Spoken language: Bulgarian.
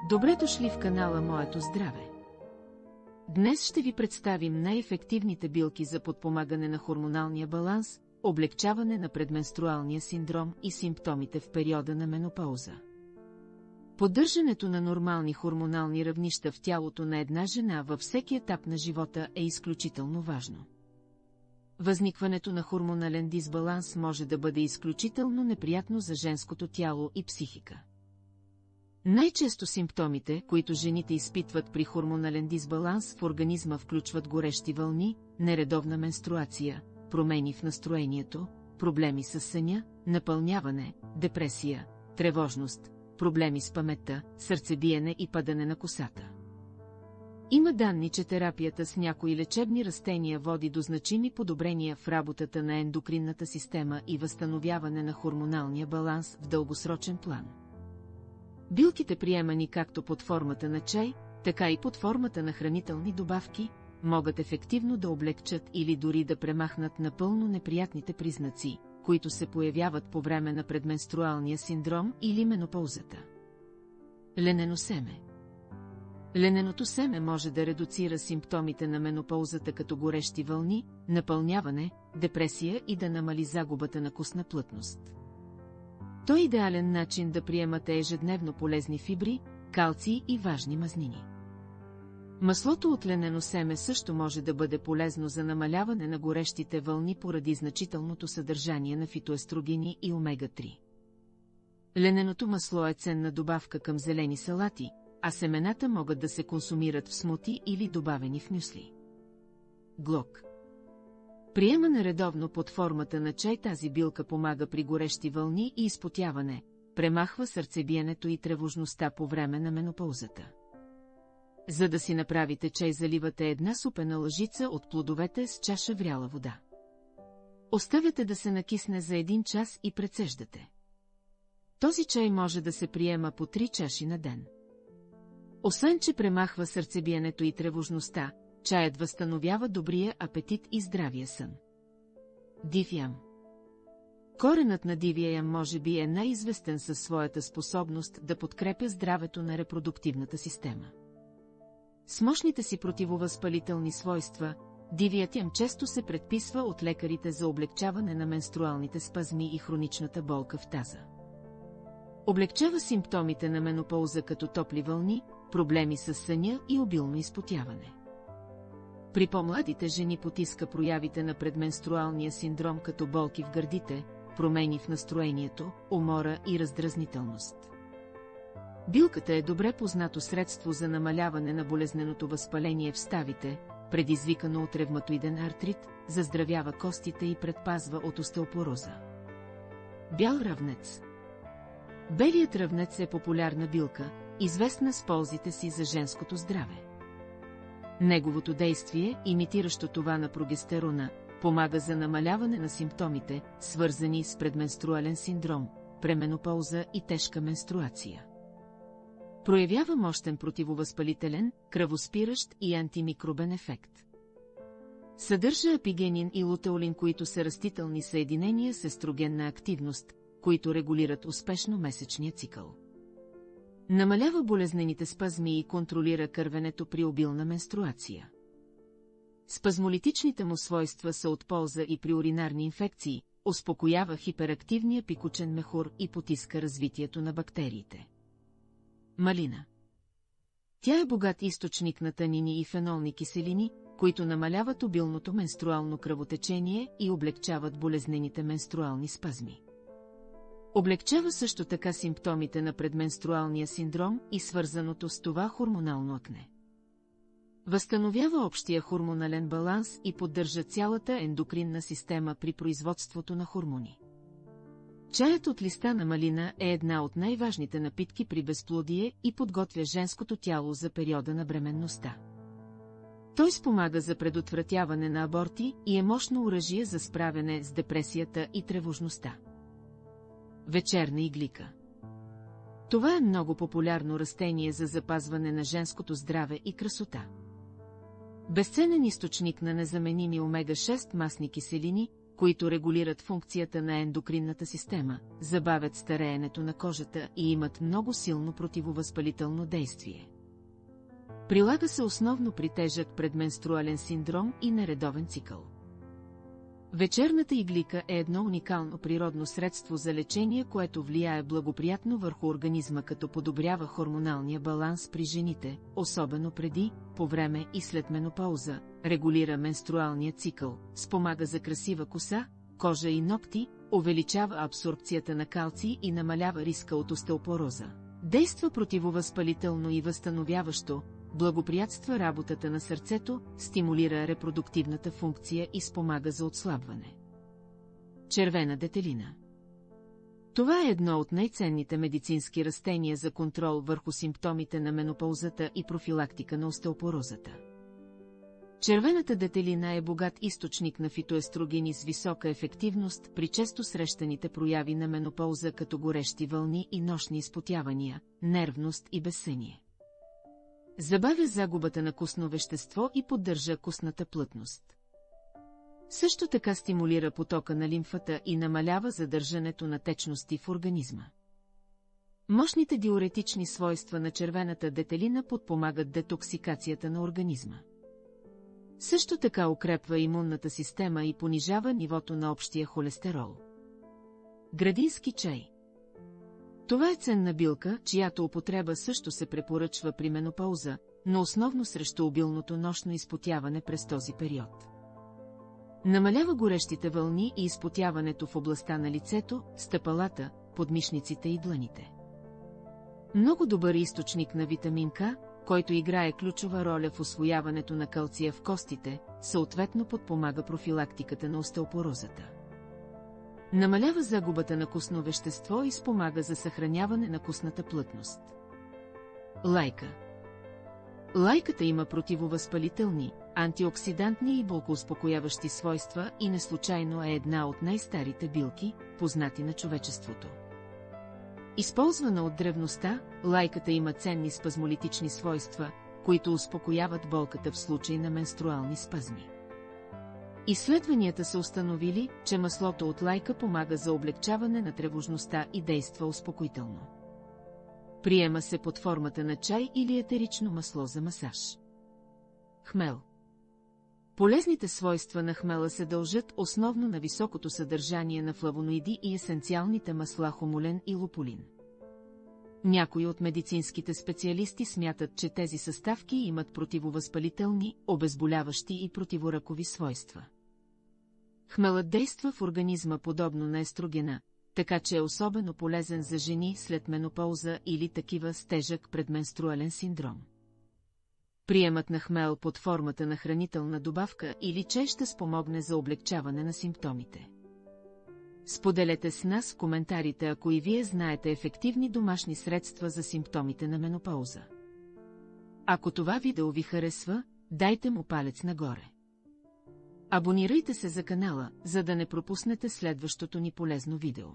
Добре дошли в канала Моето здраве! Днес ще ви представим най-ефективните билки за подпомагане на хормоналния баланс, облегчаване на предменструалния синдром и симптомите в периода на менопауза. Поддържането на нормални хормонални равнища в тялото на една жена във всеки етап на живота е изключително важно. Възникването на хормонален дисбаланс може да бъде изключително неприятно за женското тяло и психика. Най-често симптомите, които жените изпитват при хормонален дисбаланс в организма, включват горещи вълни, нередовна менструация, промени в настроението, проблеми с съня, напълняване, депресия, тревожност, проблеми с паметта, сърцебиене и падане на косата. Има данни, че терапията с някои лечебни растения води до значими подобрения в работата на ендокринната система и възстановяване на хормоналния баланс в дългосрочен план. Билките, приемани както под формата на чай, така и под формата на хранителни добавки, могат ефективно да облегчат или дори да премахнат напълно неприятните признаци, които се появяват по време на предменструалния синдром или менопаузата. Ленено семе. Лененото семе може да редуцира симптомите на менопаузата като горещи вълни, напълняване, депресия и да намали загубата на костна плътност. Той е идеален начин да приемате ежедневно полезни фибри, калций и важни мазнини. Маслото от ленено семе също може да бъде полезно за намаляване на горещите вълни поради значителното съдържание на фитоестрогени и омега-3. Лененото масло е ценна добавка към зелени салати, а семената могат да се консумират в смути или добавени в мюсли. Глок. Приемана редовно под формата на чай, тази билка помага при горещи вълни и изпотяване, премахва сърцебиенето и тревожността по време на менопаузата. За да си направите чай, заливате една супена лъжица от плодовете с чаша вряла вода. Оставяте да се накисне за 1 час и прецеждате. Този чай може да се приема по 3 чаши на ден. Освен че премахва сърцебиенето и тревожността, чаят възстановява добрия апетит и здравия сън. Див ям. Коренът на дивия ям може би е най-известен със своята способност да подкрепя здравето на репродуктивната система. С мощните си противовъзпалителни свойства, дивият ям често се предписва от лекарите за облегчаване на менструалните спазми и хроничната болка в таза. Облегчава симптомите на менопауза като топли вълни, проблеми с съня и обилно изпотяване. При по-младите жени потиска проявите на предменструалния синдром като болки в гърдите, промени в настроението, умора и раздразнителност. Билката е добре познато средство за намаляване на болезненото възпаление в ставите, предизвикано от ревматоиден артрит, заздравява костите и предпазва от остеопороза. Бял ръвнец. Белият ръвнец е популярна билка, известна с ползите си за женското здраве. Неговото действие, имитиращо това на прогестерона, помага за намаляване на симптомите, свързани с предменструален синдром, пременопауза и тежка менструация. Проявява мощен противовъзпалителен, кръвоспиращ и антимикробен ефект. Съдържа апигенин и лутеолин, които са растителни съединения с естрогенна активност, които регулират успешно месечния цикъл. Намалява болезнените спазми и контролира кървенето при обилна менструация. Спазмолитичните му свойства са от полза и при уринарни инфекции, успокоява хиперактивния пикучен мехур и потиска развитието на бактериите. Малина. Тя е богат източник на танини и фенолни киселини, които намаляват обилното менструално кръвотечение и облегчават болезнените менструални спазми. Облегчава също така симптомите на предменструалния синдром и свързаното с това хормонално акне. Възстановява общия хормонален баланс и поддържа цялата ендокринна система при производството на хормони. Чаят от листа на малина е една от най-важните напитки при безплодие и подготвя женското тяло за периода на бременността. Той спомага за предотвратяване на аборти и е мощно оръжие за справяне с депресията и тревожността. Вечерна иглика. Това е много популярно растение за запазване на женското здраве и красота. Безценен източник на незаменими омега-6 масни киселини, които регулират функцията на ендокринната система, забавят стареенето на кожата и имат много силно противовъзпалително действие. Прилага се основно при тежък предменструален синдром и нередовен цикъл. Вечерната иглика е едно уникално природно средство за лечение, което влияе благоприятно върху организма, като подобрява хормоналния баланс при жените, особено преди, по време и след менопауза, регулира менструалния цикъл, спомага за красива коса, кожа и ногти, увеличава абсорбцията на калций и намалява риска от остеопороза. Действа противовъзпалително и възстановяващо, благоприятства работата на сърцето, стимулира репродуктивната функция и спомага за отслабване. Червена детелина. Това е едно от най-ценните медицински растения за контрол върху симптомите на менопаузата и профилактика на остеопорозата. Червената детелина е богат източник на фитоестрогени с висока ефективност при често срещаните прояви на менопауза, като горещи вълни и нощни изпотявания, нервност и безсъние. Забавя загубата на костно вещество и поддържа костната плътност. Също така стимулира потока на лимфата и намалява задържането на течности в организма. Мощните диуретични свойства на червената детелина подпомагат детоксикацията на организма. Също така укрепва имунната система и понижава нивото на общия холестерол. Градински чай. Това е ценна билка, чиято употреба също се препоръчва при менопауза, но основно срещу обилното нощно изпотяване през този период. Намалява горещите вълни и изпотяването в областта на лицето, стъпалата, подмишниците и дланите. Много добър източник на витамин К, който играе ключова роля в усвояването на калция в костите, съответно подпомага профилактиката на остеопорозата. Намалява загубата на костно вещество и спомага за съхраняване на костната плътност. Лайка. Лайката има противовъзпалителни, антиоксидантни и болкоуспокояващи свойства и неслучайно е една от най-старите билки, познати на човечеството. Използвана от древността, лайката има ценни спазмолитични свойства, които успокояват болката в случай на менструални спазми. Изследванията са установили, че маслото от лайка помага за облегчаване на тревожността и действа успокоително. Приема се под формата на чай или етерично масло за масаж. Хмел. Полезните свойства на хмела се дължат основно на високото съдържание на флавоноиди и есенциалните масла хумулен и луполин. Някои от медицинските специалисти смятат, че тези съставки имат противовъзпалителни, обезболяващи и противоракови свойства. Хмелът действа в организма подобно на естрогена, така че е особено полезен за жени след менопауза или такива с тежък предменструален синдром. Приемът на хмел под формата на хранителна добавка или чай ще спомогне за облегчаване на симптомите. Споделете с нас в коментарите, ако и вие знаете ефективни домашни средства за симптомите на менопауза. Ако това видео ви харесва, дайте му палец нагоре. Абонирайте се за канала, за да не пропуснете следващото ни полезно видео.